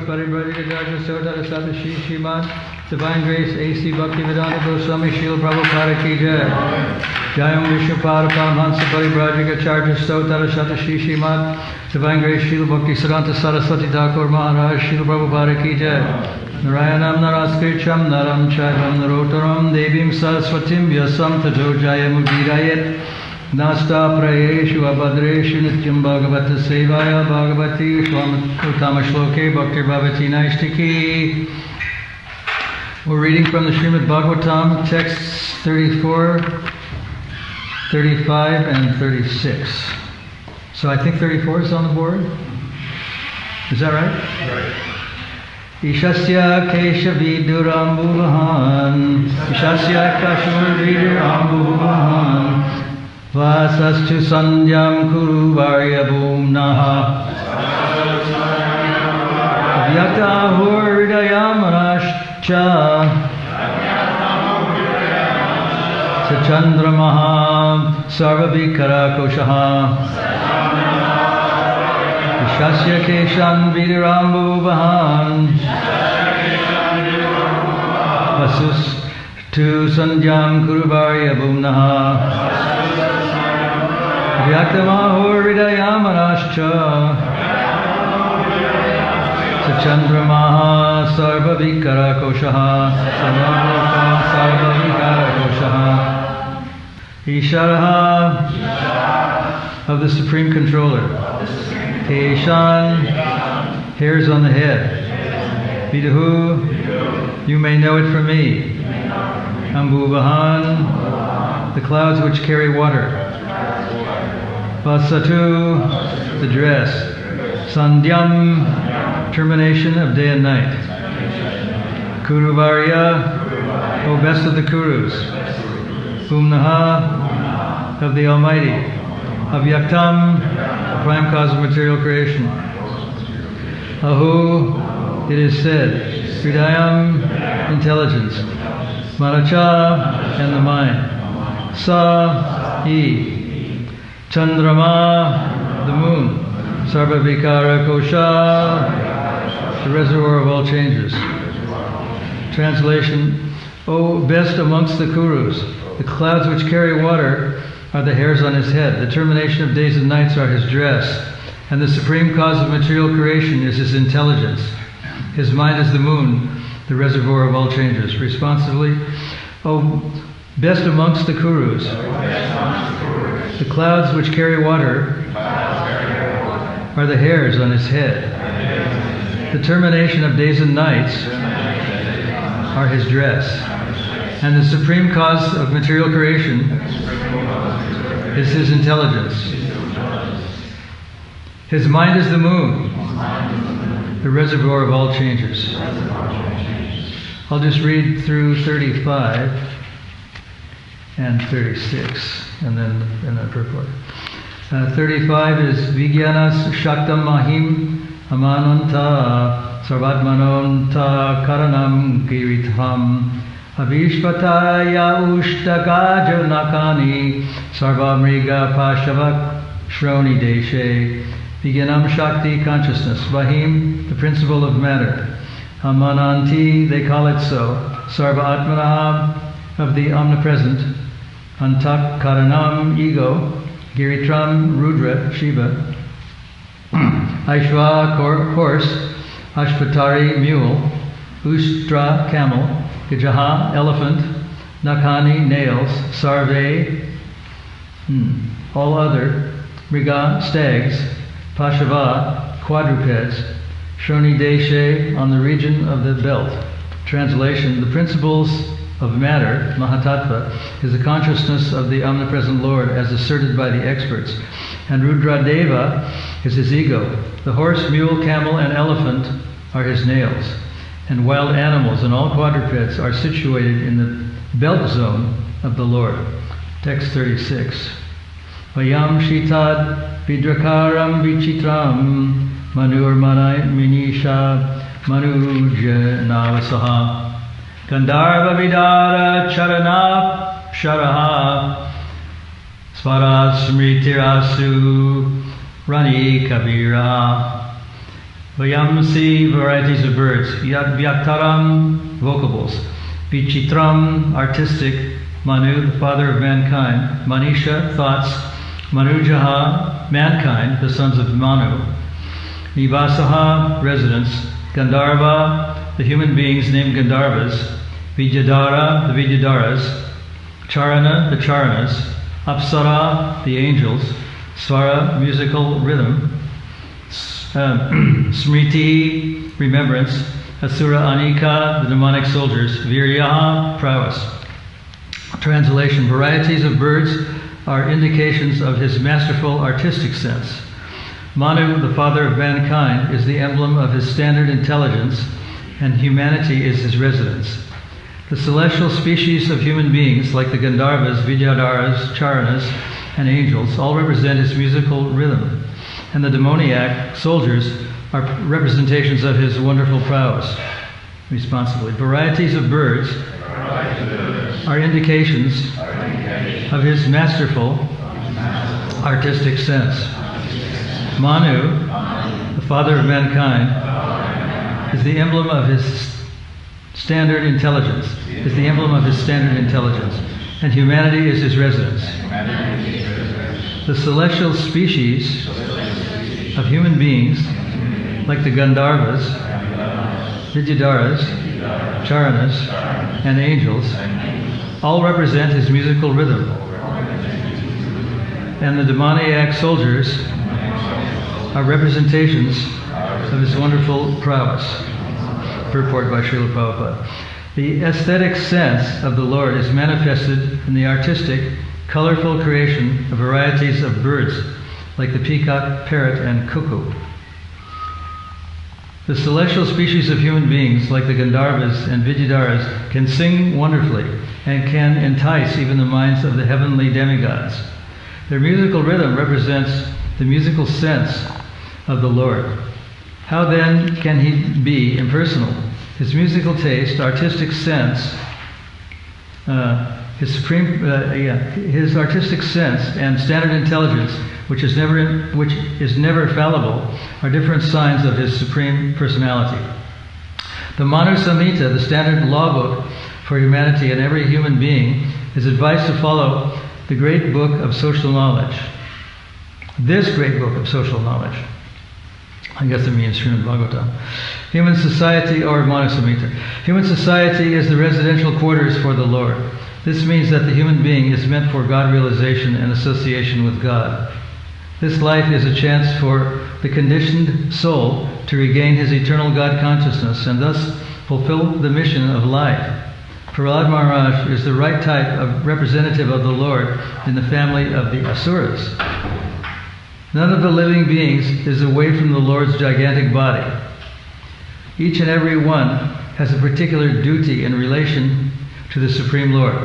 Paribrajika Sotara Satashi Srimad Divine Grace A.C. Bhaktivedanta Goswami Srila Prabhupada Ki Jai. Jayam Vishnupada Paramahansa Paribrajika Sotara Satashi Srimad Divine Grace Srila Bhaktivedanta Saraswati Thakur Maharaj Srila Prabhupada Ki Jai. Narayanam Naraskricham Naram Chaivam Narotaram Devim Saraswatim Vyasam Tato Jayamudhirayet Nasta Prayeshu Abhadreshu Nityam Bhagavata Sevaya Bhagavati Uttama Shloke Bhakti Bhavati Naistiki. We're reading from the Srimad Bhagavatam, texts 34, 35, and 36. So I think 34 is on the board. Is that right? Right. Ishasya Keshavidurambuvahan Ishasya Kashurvidurambuvahan Vasastu Sandhyam Kuru Varyabhum Naha Vyakta Hurdayamrashcha Sachandramaha Sarvavikara Ishasya Keshan Vidurambuvahan Vasus Tu Sandhyam Kuruvaryabhum Naha Vyaktamahurvidayamanascha Sachandramaha Sarvavikara Sarvavikara Isharaha of the Supreme Controller. Keshan, hairs on the head. Viduhu, you may know it from me. Ambuvahan, the clouds which carry water. Vasatu, the dress. Sandhyam, termination of day and night. Kuruvarya, O best of the Kurus. Bhumnaha, of the Almighty. Avyaktam, the prime cause of material creation. Ahu, it is said. Hridayam, intelligence. Manacha, and the mind. Sa, he. Chandrama, the moon. Sarvavikara kosha, the reservoir of all changes. Translation, O best amongst the Kurus, the clouds which carry water are the hairs on his head. The termination of days and nights are his dress. And the supreme cause of material creation is his intelligence. His mind is the moon, the reservoir of all changes. Responsively, O best amongst the Kurus, the clouds which carry water are the hairs on his head. The termination of days and nights are his dress. And the supreme cause of material creation is his intelligence. His mind is the moon, the reservoir of all changes. I'll just read through 35 and 36, and then purport. 35 is Vijnanas Shaktam Mahim Amananta Sarvatmananta Karanam Giritham Avishvataya Ushtaka Janakani Sarvamriga Pashavak Shroni Deshe. Vijnanam Shakti, consciousness. Vahim, the principle of matter. Amananti, they call it so. Sarva Atmanah, of the omnipresent. Antak Karanam, ego. Giritram, Rudra, Shiva. Aishva, horse. Ashvatari, mule. Ushtra, camel. Gajaha, elephant. Nakani, nails. Sarve, all other. Mriga, stags. Pashava, quadrupeds. Shroni Deshe, on the region of the belt. Translation, the principles of matter, Mahatattva, is the consciousness of the omnipresent Lord as asserted by the experts. And Rudra Deva is his ego. The horse, mule, camel, and elephant are his nails. And wild animals and all quadrupeds are situated in the belt zone of the Lord. Text 36. Vayam Shitad Vidrakaram Vichitram Manur Manai Minisha Manuja Navasaha Gandharva Vidara Charana Sharaha Svarasmritirasu Rani Kavira. Vayamsi, varieties of birds. Vyaktaram, vocables. Vichitram, artistic. Manu, the father of mankind. Manisha, thoughts. Manujaha, mankind, the sons of Manu. Nivasaha, residence. Gandharva, the human beings named Gandharvas. Vidyadhara, the Vidyadharas. Charana, the Charanas. Apsara, the angels. Swara, musical rhythm. Smriti, remembrance. Asura Anika, the demonic soldiers. Viryaha, prowess. Translation: varieties of birds are indications of his masterful artistic sense. Manu, the father of mankind, is the emblem of his standard intelligence, and humanity is his residence. The celestial species of human beings, like the Gandharvas, Vidyadharas, Charanas, and angels, all represent his musical rhythm, and the demoniac soldiers are representations of his wonderful prowess. Responsibly. Varieties of birds are indications of his masterful artistic sense. Manu, the father of mankind, is the emblem of his standard intelligence, and humanity is his residence. The celestial species of human beings, like the Gandharvas, Vidyadharas, Charanas, and angels, all represent his musical rhythm. And the demoniac soldiers are representations of his wonderful prowess. Purport by Srila Prabhupada. The aesthetic sense of the Lord is manifested in the artistic, colorful creation of varieties of birds, like the peacock, parrot, and cuckoo. The celestial species of human beings, like the Gandharvas and Vidyadharas, can sing wonderfully and can entice even the minds of the heavenly demigods. Their musical rhythm represents the musical sense of the Lord. How then can he be impersonal? His musical taste, artistic sense, his artistic sense and standard intelligence, which is never fallible, are different signs of his supreme personality. The Manu Samhita, the standard law book for humanity and every human being, is advised to follow the great book of social knowledge. This great book of social knowledge. I guess it means Srimad Bhagavatam. Human society, or Manu Samhita. Human society is the residential quarters for the Lord. This means that the human being is meant for God realization and association with God. This life is a chance for the conditioned soul to regain his eternal God consciousness and thus fulfill the mission of life. Prahlad Maharaj is the right type of representative of the Lord in the family of the Asuras. None of the living beings is away from the Lord's gigantic body. Each and every one has a particular duty in relation to the Supreme Lord.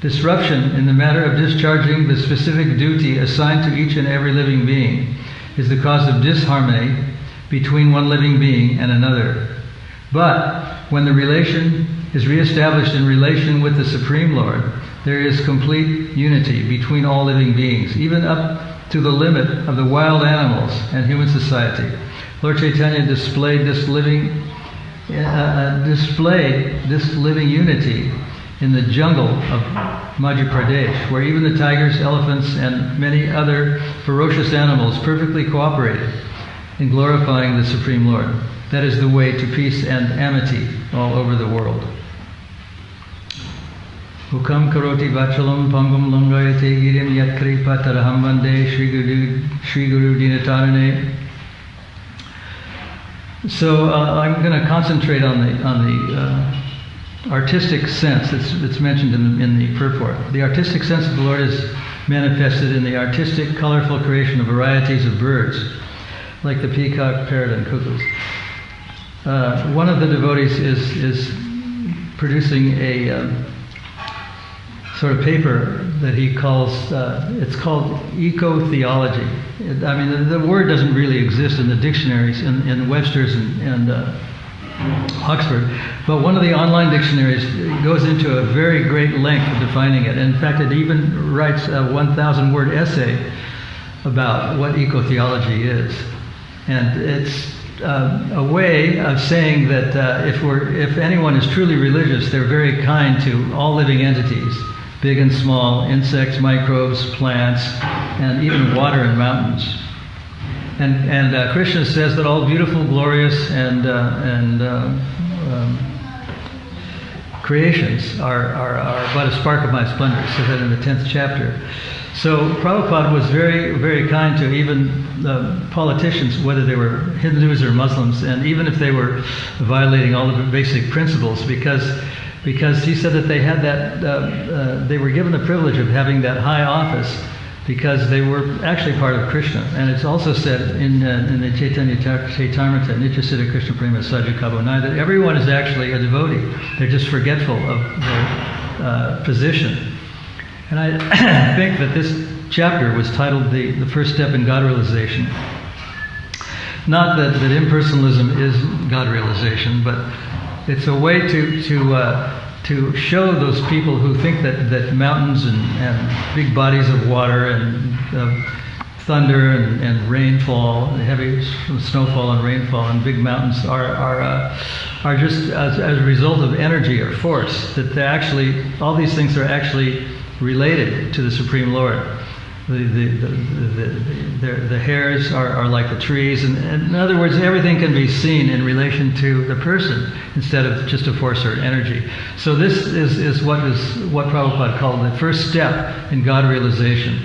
Disruption in the matter of discharging the specific duty assigned to each and every living being is the cause of disharmony between one living being and another. But when the relation is reestablished in relation with the Supreme Lord, there is complete unity between all living beings, even up to the limit of the wild animals and human society. Lord Chaitanya displayed this living unity in the jungle of Madhya Pradesh, where even the tigers, elephants, and many other ferocious animals perfectly cooperated in glorifying the Supreme Lord. That is the way to peace and amity all over the world. Hukam karoti vachalam pangam langayate girim yatkri pataraham vande Shri Guru Dinatarane. So I'm going to concentrate on the artistic sense that's mentioned in the purport. The artistic sense of the Lord is manifested in the artistic, colorful creation of varieties of birds, like the peacock, parrot, and cuckoos. One of the devotees is producing a sort of paper that he calls, it's called eco-theology. I mean, the word doesn't really exist in the dictionaries, in Webster's and Oxford, but one of the online dictionaries goes into a very great length of defining it. In fact, it even writes a 1,000-word essay about what eco-theology is. And it's a way of saying that if anyone is truly religious, they're very kind to all living entities, big and small, insects, microbes, plants, and even water and mountains. And Krishna says that all beautiful, glorious, and creations are but a spark of my splendor. He says that in the 10th chapter. So Prabhupada was very, very kind to even politicians, whether they were Hindus or Muslims, and even if they were violating all of the basic principles, because he said that they had that, they were given the privilege of having that high office because they were actually part of Krishna. And it's also said in the Chaitanya Charitamrita, Nityasiddha Krishna Prema Sajja Kabonai, that everyone is actually a devotee. They're just forgetful of their position. And I think that this chapter was titled the first step in God realization. Not that impersonalism is God realization, but it's a way to show those people who think that mountains and big bodies of water and thunder and rainfall, heavy snowfall and rainfall and big mountains are just as a result of energy or force. That they actually, all these things are actually related to the Supreme Lord. The hairs are like the trees, and in other words, everything can be seen in relation to the person instead of just a force or energy. So this is what Prabhupada called the first step in God realization.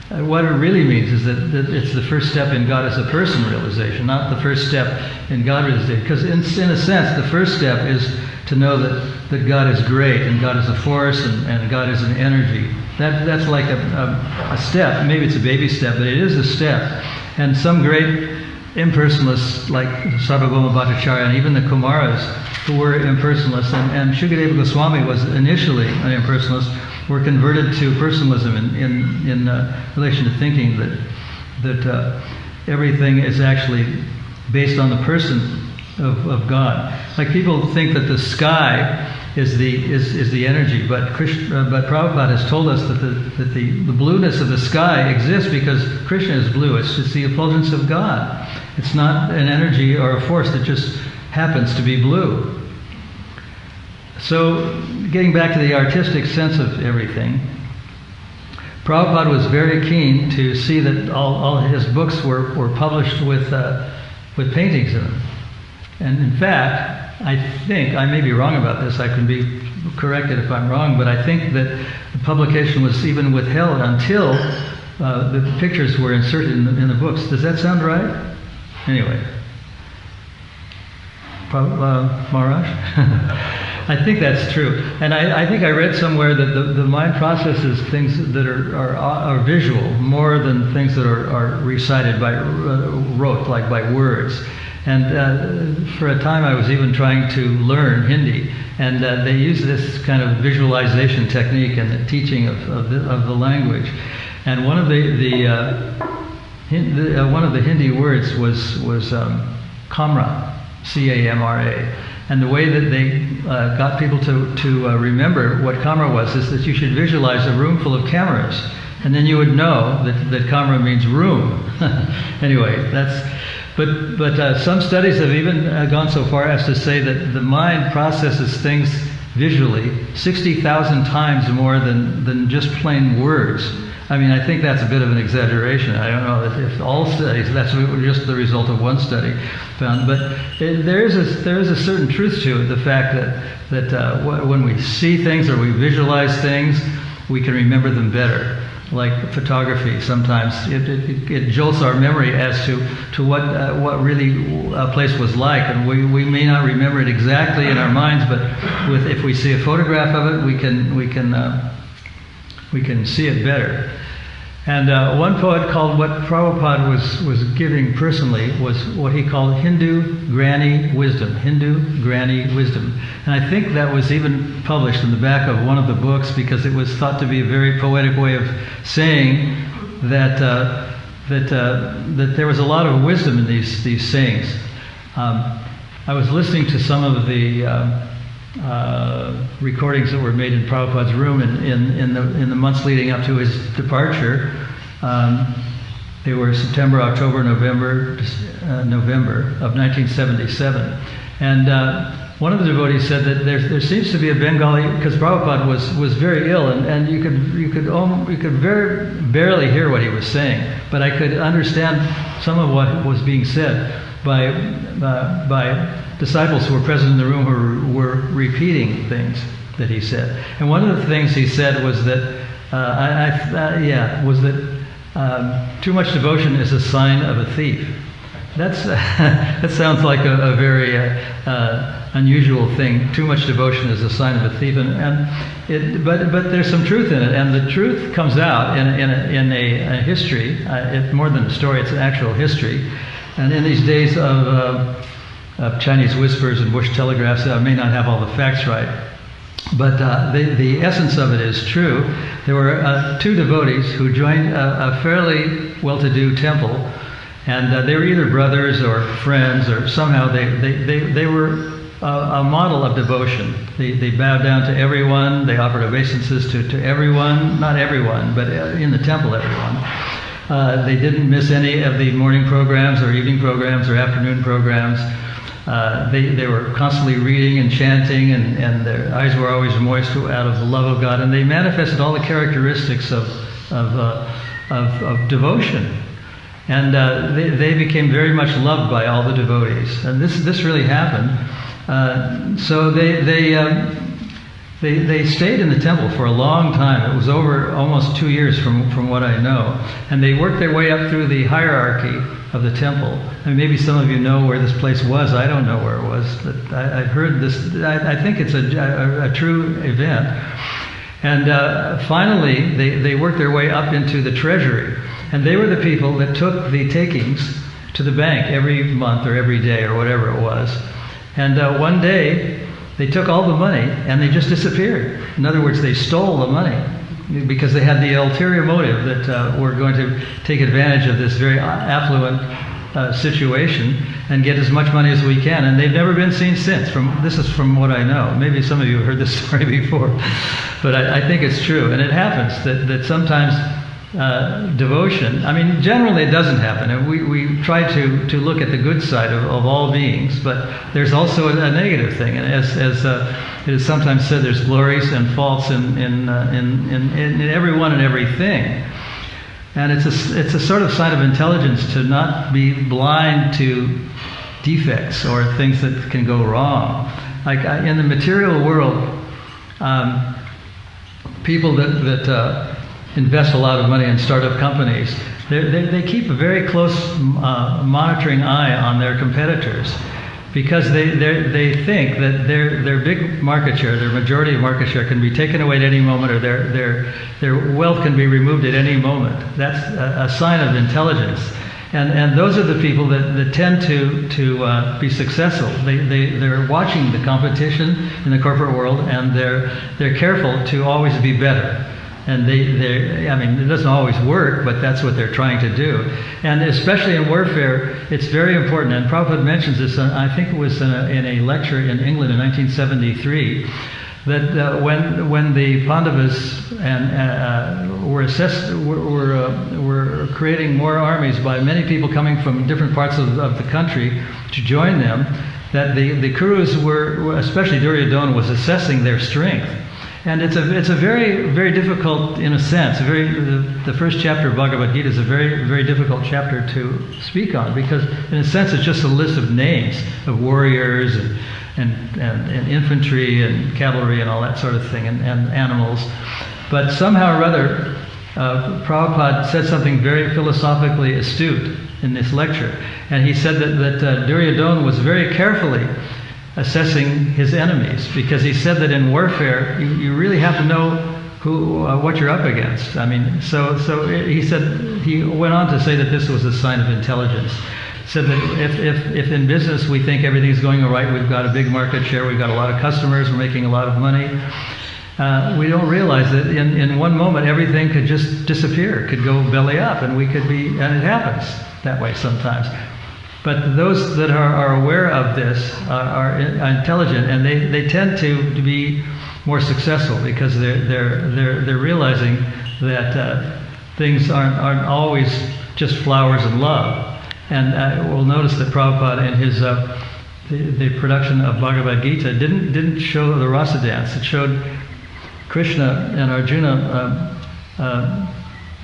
What it really means is that it's the first step in God as a person realization, not the first step in God realization. Because in a sense, the first step is to know that God is great and God is a force and God is an energy. That's like a step. Maybe it's a baby step, but it is a step. And some great impersonalists like Sarvabhauma Bhattacharya and even the Kumaras, who were impersonalists, and Shukadeva Goswami was initially an impersonalist, were converted to personalism in relation to thinking that everything is actually based on the person of God. Like people think that the sky is the energy, but Prabhupada has told us that the blueness of the sky exists because Krishna is blue. It's the effulgence of God. It's not an energy or a force that just happens to be blue. So, getting back to the artistic sense of everything, Prabhupada was very keen to see that all his books were published with paintings in them. And in fact, I think, I may be wrong about this, I can be corrected if I'm wrong, but I think that the publication was even withheld until the pictures were inserted in the books. Does that sound right? Anyway. Maharaj? I think that's true. And I think I read somewhere that the mind processes things that are visual more than things that are recited by rote, like by words. And for a time I was even trying to learn Hindi, and they use this kind of visualization technique in the teaching of the language. And one of the Hindi words was Kamra, C-A-M-R-A. And the way that they got people to remember what Kamra was is that you should visualize a room full of cameras, and then you would know that Kamra means room. Anyway, that's. But some studies have even gone so far as to say that the mind processes things visually 60,000 times more than just plain words. I mean, I think that's a bit of an exaggeration. I don't know if all studies, that's just the result of one study found. But there is a certain truth to it, the fact that when we see things or we visualize things, we can remember them better. Like photography, sometimes it jolts our memory as to what really a place was like, and we may not remember it exactly in our minds, but if we see a photograph of it, we can see it better. And one poet called what Prabhupada was giving personally was what he called Hindu granny wisdom. Hindu granny wisdom. And I think that was even published in the back of one of the books because it was thought to be a very poetic way of saying that there was a lot of wisdom in these sayings. I was listening to some of the recordings that were made in Prabhupada's room in the months leading up to his departure, They were September, October, November of 1977. And one of the devotees said that there seems to be a Bengali, because Prabhupada was very ill, and you could very barely hear what he was saying, but I could understand some of what was being said by disciples who were present in the room who were repeating things that he said. And one of the things he said was that too much devotion is a sign of a thief. That sounds like a very unusual thing. Too much devotion is a sign of a thief, but there's some truth in it, and the truth comes out in a history. It's more than a story; it's an actual history. And in these days of Chinese whispers and Bush telegraphs, I may not have all the facts right, but the essence of it is true. There were two devotees who joined a fairly well-to-do temple, and they were either brothers or friends, or somehow they were a model of devotion. They bowed down to everyone. They offered obeisances to everyone, not everyone, but in the temple, everyone. They didn't miss any of the morning programs or evening programs or afternoon programs. They were constantly reading and chanting, and their eyes were always moist out of the love of God, and they manifested all the characteristics of devotion. And they became very much loved by all the devotees. And this really happened. So they stayed in the temple for a long time. It was over almost 2 years from what I know. And they worked their way up through the hierarchy of the temple. And maybe some of you know where this place was. I don't know where it was, but I've heard this. I think it's a true event. And finally, they worked their way up into the treasury. And they were the people that took the takings to the bank every month or every day or whatever it was. And one day, they took all the money and they just disappeared. In other words, they stole the money because they had the ulterior motive that we're going to take advantage of this very affluent situation and get as much money as we can. And they've never been seen since. This is from what I know. Maybe some of you have heard this story before, but I think it's true. And it happens that sometimes devotion, I mean, generally it doesn't happen. And we try to look at the good side of all beings, but there's also a negative thing. And as it is sometimes said, there's glories and faults in everyone and everything. And it's a sort of sign of intelligence to not be blind to defects or things that can go wrong. Like in the material world, people that invest a lot of money in startup companies, they keep a very close monitoring eye on their competitors, because they think that their big market share, their majority of market share, can be taken away at any moment, or their wealth can be removed at any moment. That's a sign of intelligence. And those are the people that tend to be successful. They're watching the competition in the corporate world, and they're careful to always be better. And I mean, it doesn't always work, but that's what they're trying to do. And especially in warfare, it's very important. And Prabhupada mentions this, I think it was in a lecture in England in 1973, that when the Pandavas were creating more armies by many people coming from different parts of the country to join them, that the Kurus were, especially Duryodhana, was assessing their strength. And it's a very, very difficult, in a sense, the first chapter of Bhagavad Gita is a very, very difficult chapter to speak on, because in a sense it's just a list of names of warriors and infantry and cavalry and all that sort of thing, and animals. But somehow or other, Prabhupada said something very philosophically astute in this lecture. And he said that Duryodhana was very carefully assessing his enemies, because he said that in warfare you really have to know what you're up against. I mean, so he said, he went on to say that this was a sign of intelligence. Said that if in business we think everything's going all right, we've got a big market share, we've got a lot of customers, we're making a lot of money, we don't realize that in one moment everything could just disappear, could go belly up, and and it happens that way sometimes. But those that are aware of this are intelligent, and they tend to be more successful, because they're realizing that things aren't always just flowers and love. And we'll notice that Prabhupada in his the production of Bhagavad Gita didn't show the rasa dance. It showed Krishna and Arjuna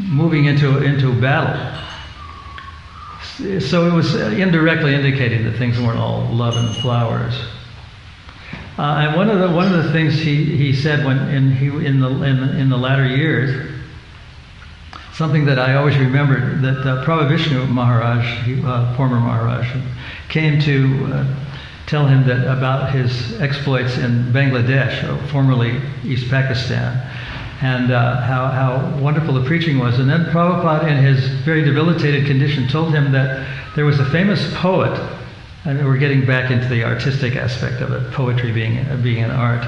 moving into battle. So it was indirectly indicating that things weren't all love and flowers. And one of the things he said in the latter years, something that I always remembered, that Prabhu Vishnu Maharaj, former Maharaj, came to tell him that about his exploits in Bangladesh, formerly East Pakistan, and how wonderful the preaching was. And then Prabhupada, in his very debilitated condition, told him that there was a famous poet, and we're getting back into the artistic aspect of it, poetry being an art.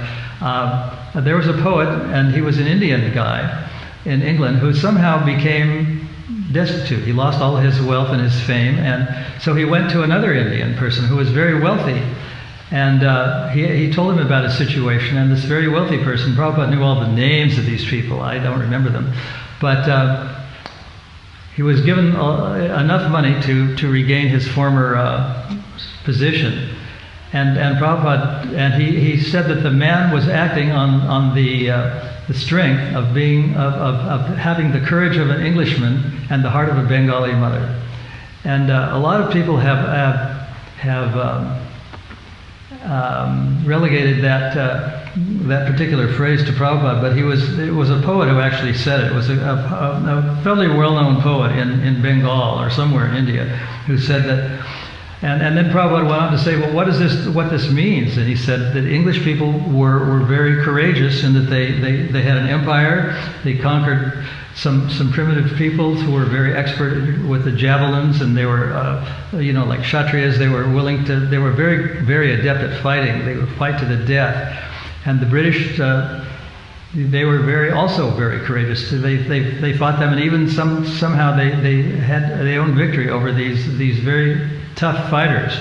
There was a poet, and he was an Indian guy in England, who somehow became destitute. He lost all his wealth and his fame, and so he went to another Indian person who was very wealthy. And he told him about his situation, and this very wealthy person, Prabhupada knew all the names of these people, I don't remember them, but he was given enough money to regain his former position. And Prabhupada, and he said that the man was acting on the strength of having the courage of an Englishman and the heart of a Bengali mother. And a lot of people have relegated that particular phrase to Prabhupada, but it was a poet who actually said it. It was a fairly well-known poet in Bengal or somewhere in India who said that. And then Prabhupada went on to say, well, what this means? And he said that English people were very courageous in that they had an empire. They conquered some primitive peoples who were very expert with the javelins, and they were, like Kshatriyas. They were very, very adept at fighting. They would fight to the death. And the British, they were also very courageous. They fought them, and even somehow they owned victory over these very tough fighters.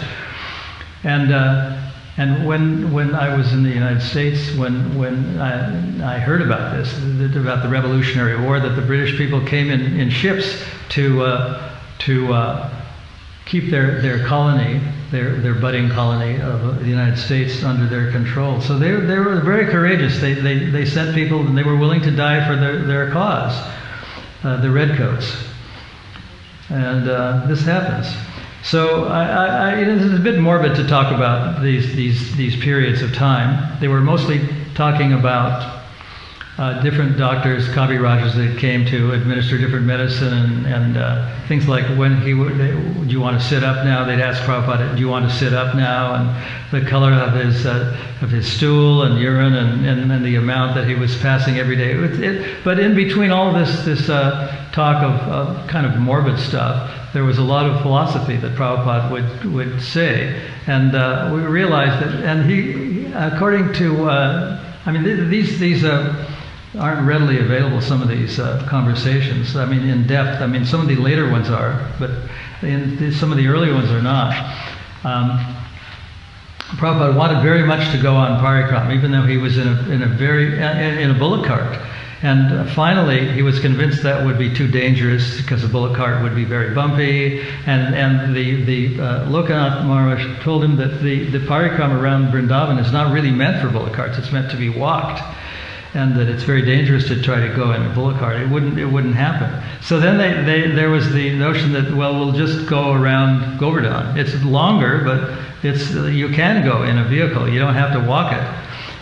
And when I was in the United States, when I heard about this, about the Revolutionary War, that the British people came in ships to keep their colony, their budding colony of the United States under their control. So they were very courageous. They sent people, and they were willing to die for their cause, the Redcoats. And this happens. So it is a bit morbid to talk about these periods of time. They were mostly talking about different doctors, Kavirajas, that came to administer different medicine and things like when do you want to sit up now? They'd ask Prabhupada, do you want to sit up now? And the color of his stool and urine and the amount that he was passing every day. But in between all this talk of kind of morbid stuff, there was a lot of philosophy that Prabhupada would say, and we realized that. And he, according to, these aren't readily available. Some of these conversations, in depth. Some of the later ones are, but some of the early ones are not. Prabhupada wanted very much to go on parikrama, even though he was in a bullock cart. And finally, he was convinced that would be too dangerous because a bullock cart would be very bumpy. And the Lokanath Maharaj told him that the parikrama around Vrindavan is not really meant for bullock carts. It's meant to be walked, and that it's very dangerous to try to go in a bullock cart. It wouldn't happen. So then there was the notion that, well, we'll just go around Govardhan. It's longer, but you can go in a vehicle. You don't have to walk it.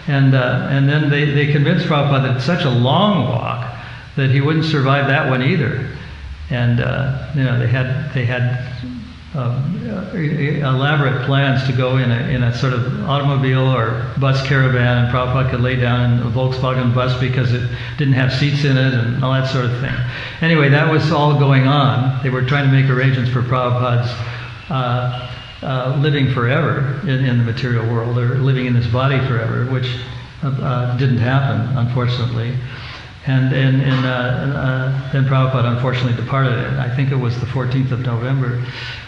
And then they convinced Prabhupada that it's such a long walk that he wouldn't survive that one either. And they had elaborate plans to go in a sort of automobile or bus caravan, and Prabhupada could lay down in a Volkswagen bus because it didn't have seats in it and all that sort of thing. Anyway, that was all going on. They were trying to make arrangements for Prabhupada's living forever in the material world, or living in his body forever, which didn't happen, unfortunately. And then Prabhupada unfortunately departed. I think it was the 14th of November.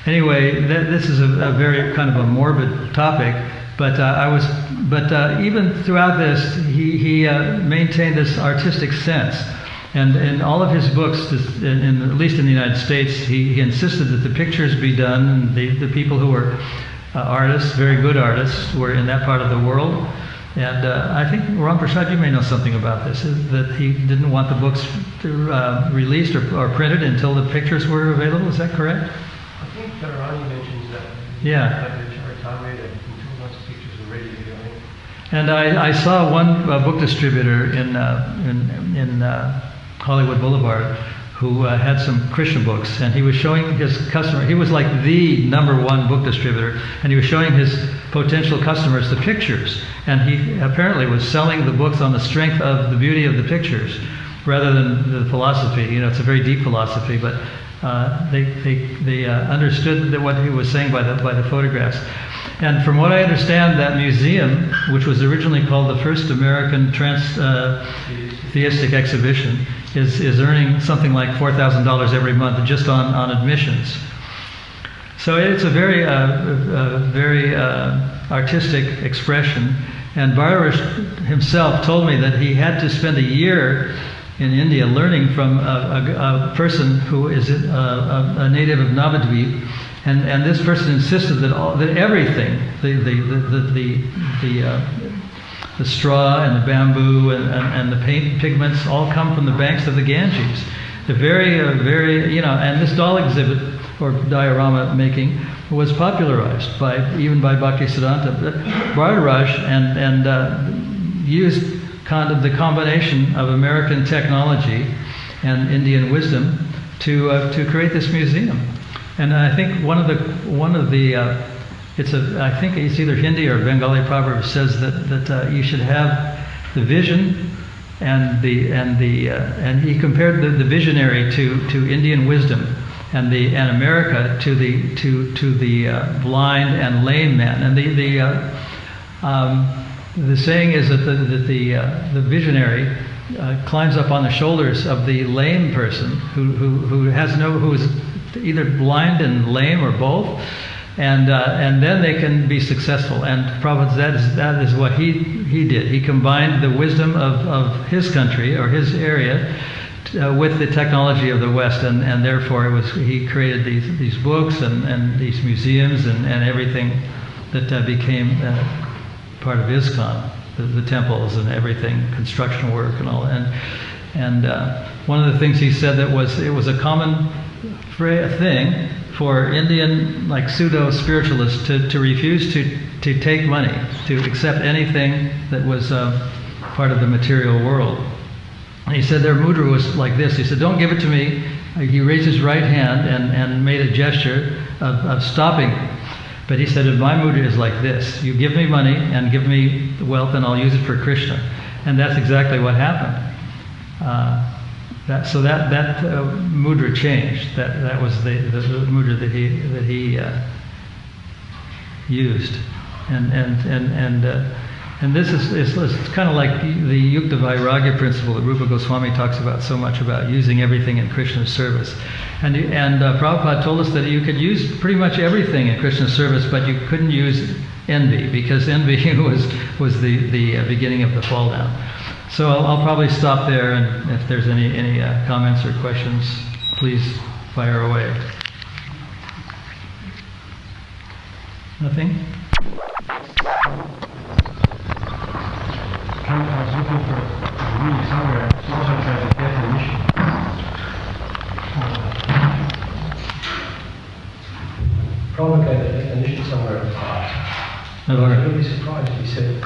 Anyway, this is a very kind of a morbid topic, but even throughout this, he maintained this artistic sense And in all of his books, at least in the United States, he insisted that the pictures be done. The people who were artists, very good artists, were in that part of the world. And I think, Ram Prasad, you may know something about this, is that he didn't want the books released or printed until the pictures were available. Is that correct? I think Dharani mentions that. Yeah. That until those pictures were ready to go in. And I saw one book distributor in Hollywood Boulevard who had some Krishna books, and he was showing his customer, he was like the #1 book distributor, and he was showing his potential customers the pictures, and he apparently was selling the books on the strength of the beauty of the pictures rather than the philosophy. You know, it's a very deep philosophy, but they understood what he was saying by the photographs. And from what I understand, that museum, which was originally called the first American theistic exhibition, is earning something like $4,000 every month just on admissions. So it's a very artistic expression. And Bharadwaj himself told me that he had to spend a year in India learning from a person who is a native of Navadvip, and this person insisted that everything, the straw and the bamboo and the paint pigments all come from the banks of the Ganges. The very, and this doll exhibit or diorama making was popularized even by Bhaktisiddhanta. Bharadwaj and used kind of the combination of American technology and Indian wisdom to create this museum. And I think one of the I think it's either Hindi or Bengali proverb says that you should have the vision and he compared the visionary to Indian wisdom and America to the blind and lame man. And the saying is that the visionary climbs up on the shoulders of the lame person who is either blind and lame or both, and then they can be successful. And Prabhupada, that is what he did. He combined the wisdom of his country or his area with the technology of the West, and therefore he created these books and these museums and everything that became part of ISKCON, the temples and everything, construction work and all. And one of the things he said it was a common thing for Indian pseudo spiritualists to refuse to take money, to accept anything that was part of the material world. And he said their mudra was like this. He said, "Don't give it to me." He raised his right hand and made a gesture of stopping. But he said, "My mudra is like this. You give me money and give me wealth and I'll use it for Krishna." And that's exactly what happened. That mudra changed. That was the mudra that he used. And this is kind of like the Yukta Vairagya principle that Rupa Goswami talks about so much, about using everything in Krishna's service. And Prabhupada told us that you could use pretty much everything in Krishna's service, but you couldn't use envy, because envy was the beginning of the fall down. So I'll probably stop there, and if there's any comments or questions, please fire away. Nothing? I was looking for reading somewhere, some kind of definition. Promulgated a definition somewhere of art. I was really surprised. He said,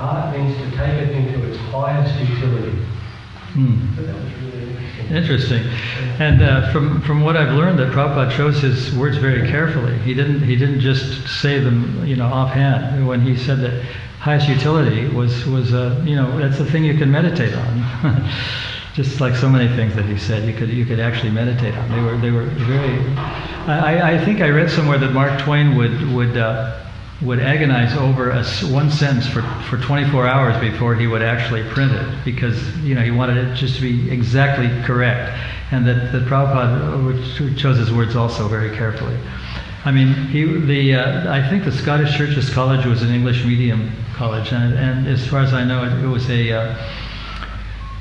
art means to take it into its highest utility. So that was really interesting. And from what I've learned, that Prabhupada chose his words very carefully. He didn't just say them, offhand. When he said that highest utility was that's the thing you can meditate on. Just like so many things that he said, you could actually meditate on. They were very. I think I read somewhere that Mark Twain would agonize over one sentence for 24 hours before he would actually print it, because he wanted it just to be exactly correct, and that Prabhupada chose his words also very carefully. I mean, I think the Scottish Churches College was an English medium college, and as far as I know, it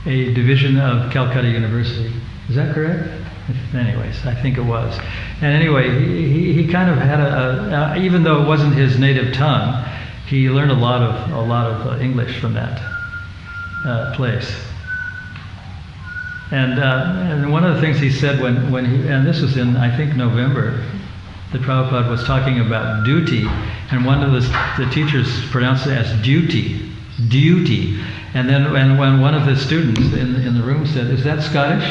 a division of Calcutta University. Is that correct? Anyways, I think it was. And anyway, he kind of had even though it wasn't his native tongue, he learned a lot of English from that place. And one of the things he said when he, and this was in, I think, November, that Prabhupada was talking about duty, and one of the teachers pronounced it as duty. And then when one of the students in the room said, "Is that Scottish?"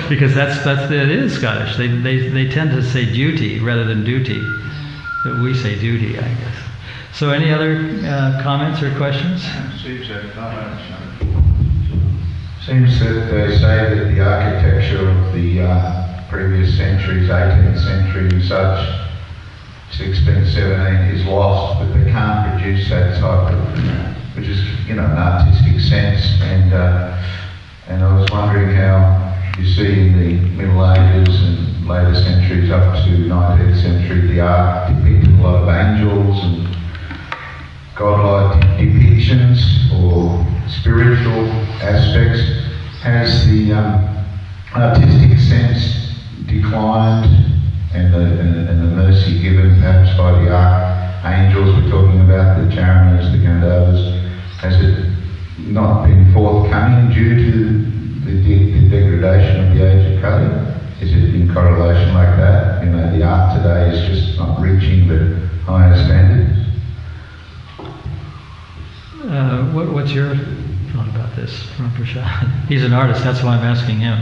Because it is Scottish. They tend to say duty rather than duty. But we say duty, I guess. So any other comments or questions? Seems that they say that the architecture of the previous centuries, 18th century and such, 16th, 17th, is lost, but they can't produce that type of, which is, an artistic sense. And I was wondering how you see in the Middle Ages and later centuries up to 19th century, the art depicted a lot of angels and godlike depictions or spiritual aspects. Has the artistic sense declined and the mercy given perhaps by the archangels we're talking about, the Charanas, the Gandharvas, has it not been forthcoming due to the degradation of the age of Kali? Is it in correlation like that? The art today is just not reaching the higher standards. What's your thought about this, Ram Prashad? He's an artist, that's why I'm asking him.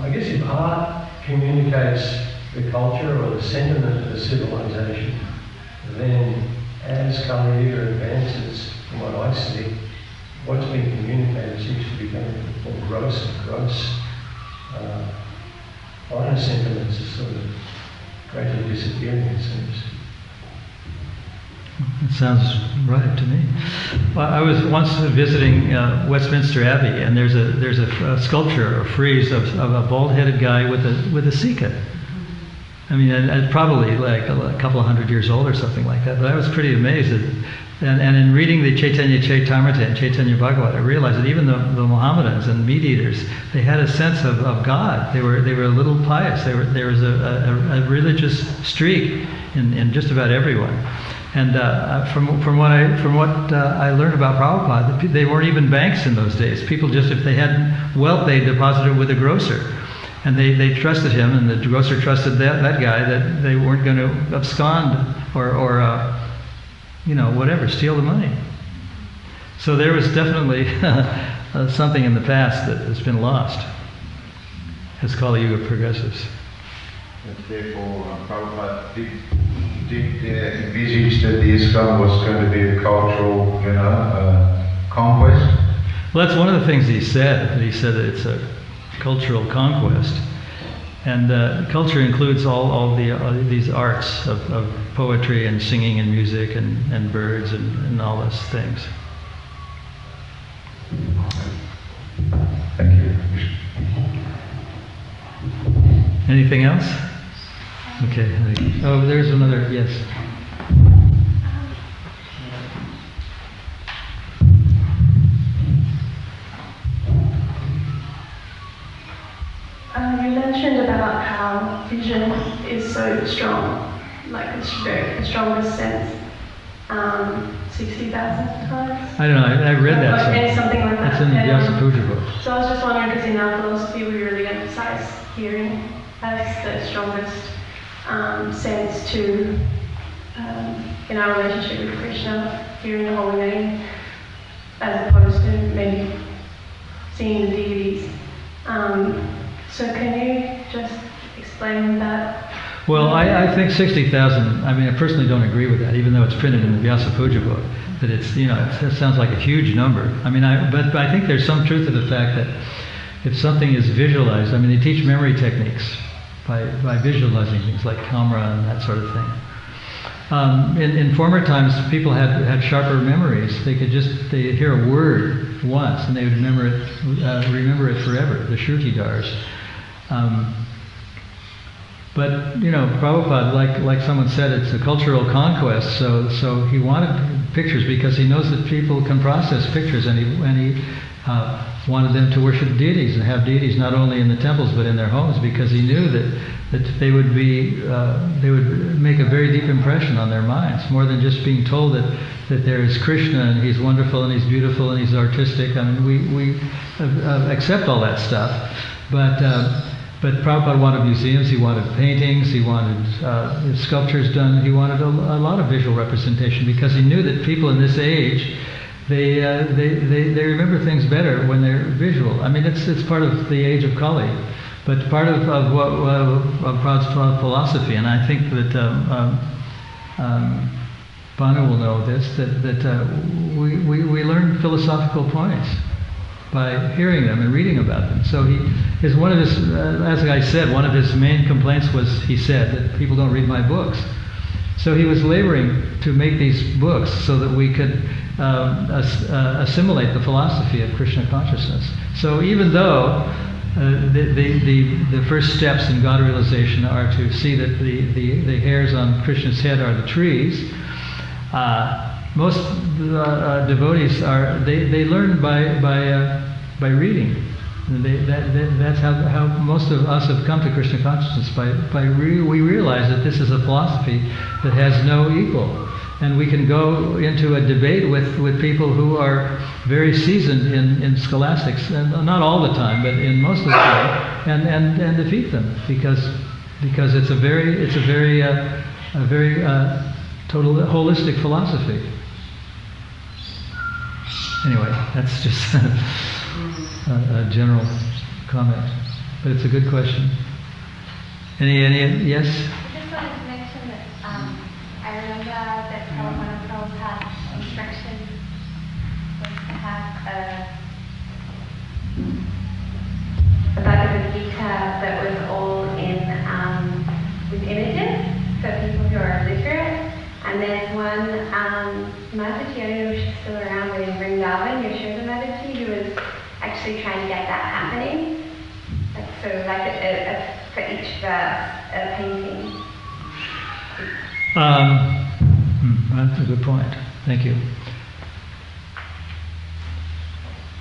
I guess if art communicates the culture or the sentiment of the civilization, then as Kali Yuga advances, from what I see, what's being communicated seems to be becoming more gross and gross. Finer sentiments are sort of gradually disappearing, it seems. It sounds right to me. Well, I was once visiting Westminster Abbey, and there's a sculpture, a frieze of a bald-headed guy with a sikha. I mean, and probably like a couple of 100 years old or something like that. But I was pretty amazed and in reading the Chaitanya Charitamrita and Chaitanya Bhagavatam, I realized that even the Mohammedans and meat eaters, they had a sense of God. They were a little pious. There was a religious streak in just about everyone. And from what I learned about Prabhupada, they weren't even banks in those days. People just, if they had wealth, they deposited with a grocer. And they trusted him, and the grocer trusted that guy, that they weren't going to abscond or whatever, steal the money. So there was definitely something in the past that has been lost as Kali Yuga progresses. And therefore, Prabhupada did envisage that the ISKCON was going to be a cultural, conquest. Well, that's one of the things he said. He said that it's a cultural conquest, and culture includes all these arts of poetry and singing and music and birds and all those things. Thank you. Anything else? Okay. Oh, there's another. Yes. You mentioned about how vision is so strong, like the strongest sense, 60,000 times. I don't know. I read that. Like, something like that. It's in the Vyasa Puja book. So I was just wondering, because in our philosophy we really emphasize hearing as the strongest sense to, in our relationship with Krishna, hearing the holy name, as opposed to maybe seeing the deities. So can you just explain that? Well, I think 60,000, I mean, I personally don't agree with that, even though it's printed in the Vyasa Puja book, that it's, it sounds like a huge number. I mean, but I think there's some truth to the fact that if something is visualized, I mean, they teach memory techniques by visualizing things like camera and that sort of thing. In former times, people had sharper memories. They hear a word once and they would remember it forever, the Shrutidars. But Prabhupada, like someone said, it's a cultural conquest. So he wanted pictures because he knows that people can process pictures, and he wanted them to worship deities and have deities not only in the temples but in their homes, because he knew that they would make a very deep impression on their minds, more than just being told that there is Krishna and he's wonderful and he's beautiful and he's artistic. I mean, we accept all that stuff, but Prabhupada wanted museums, he wanted paintings, he wanted sculptures done, he wanted a lot of visual representation, because he knew that people in this age, they remember things better when they're visual. I mean, it's part of the age of Kali, but part of Prabhupada's philosophy, and I think that Banu will know this, that we learn philosophical points by hearing them and reading about them. So as I said, one of his main complaints was, he said, that people don't read my books. So he was laboring to make these books so that we could assimilate the philosophy of Krishna consciousness. So even though the first steps in God realization are to see that the hairs on Krishna's head are the trees, most devotees they learn by reading. That's how most of us have come to Krishna consciousness. We realize that this is a philosophy that has no equal, and we can go into a debate with people who are very seasoned in scholastics, and not all the time, but in most of the time, and defeat them because it's a very total holistic philosophy. Anyway, that's just a general comment, but it's a good question. Any yes? I just wanted to mention that I remember that one of Prabhupada's instructions was to have a Bhagavad Gita that was all with images, so people who are literate. And there's one Mataji, I don't know if she's still around, but in Vrindavan, Yashoda Mataji, who was actually trying to get that happening. For each verse, a painting. That's a good point. Thank you.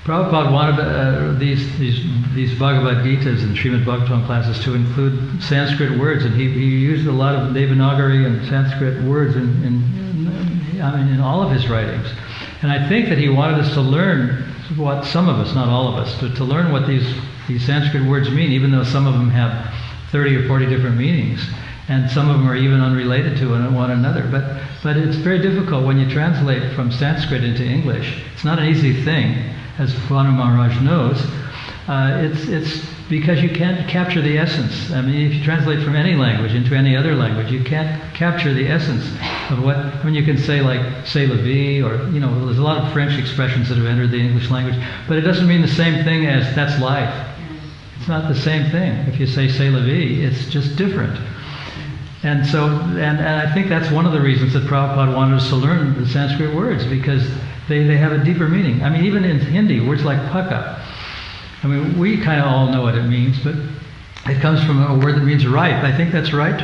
Prabhupada wanted these Bhagavad Gitas and Srimad Bhagavatam classes to include Sanskrit words, and he used a lot of Devanagari and Sanskrit words in all of his writings. And I think that he wanted us to learn what some of us, not all of us, but to learn what these Sanskrit words mean, even though some of them have 30 or 40 different meanings, and some of them are even unrelated to one another. But it's very difficult when you translate from Sanskrit into English. It's not an easy thing, as Bhanu Maharaj knows. It's because you can't capture the essence. I mean, if you translate from any language into any other language, you can't capture the essence of what. I mean, you can say like "c'est la vie," or there's a lot of French expressions that have entered the English language, but it doesn't mean the same thing as "that's life." It's not the same thing. If you say "c'est la vie," it's just different. And so, and I think that's one of the reasons that Prabhupada wanted us to learn the Sanskrit words, because they have a deeper meaning. I mean, even in Hindi, words like "paka." I mean, we kind of all know what it means, but it comes from a word that means ripe. I think that's right.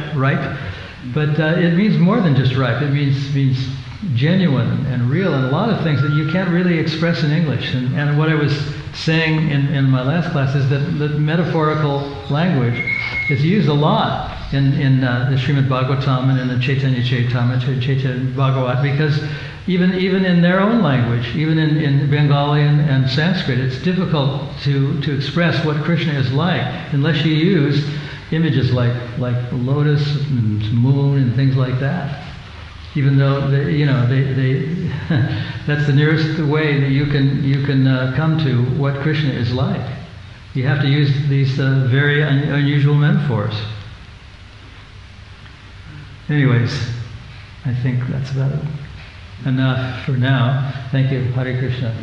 But it means more than just ripe. It means genuine and real, and a lot of things that you can't really express in English. And what I was saying in my last class is that metaphorical language is used a lot in the Srimad Bhagavatam and in the Chaitanya Charitamrita, Chaitanya Bhagavat, because even in their own language, even in Bengali and Sanskrit, it's difficult to express what Krishna is like unless you use images like the lotus and moon and things like that. Even though they that's the nearest way that you can come to what Krishna is like. You have to use these very unusual metaphors. Anyways, I think that's about enough for now. Thank you. Hare Krishna.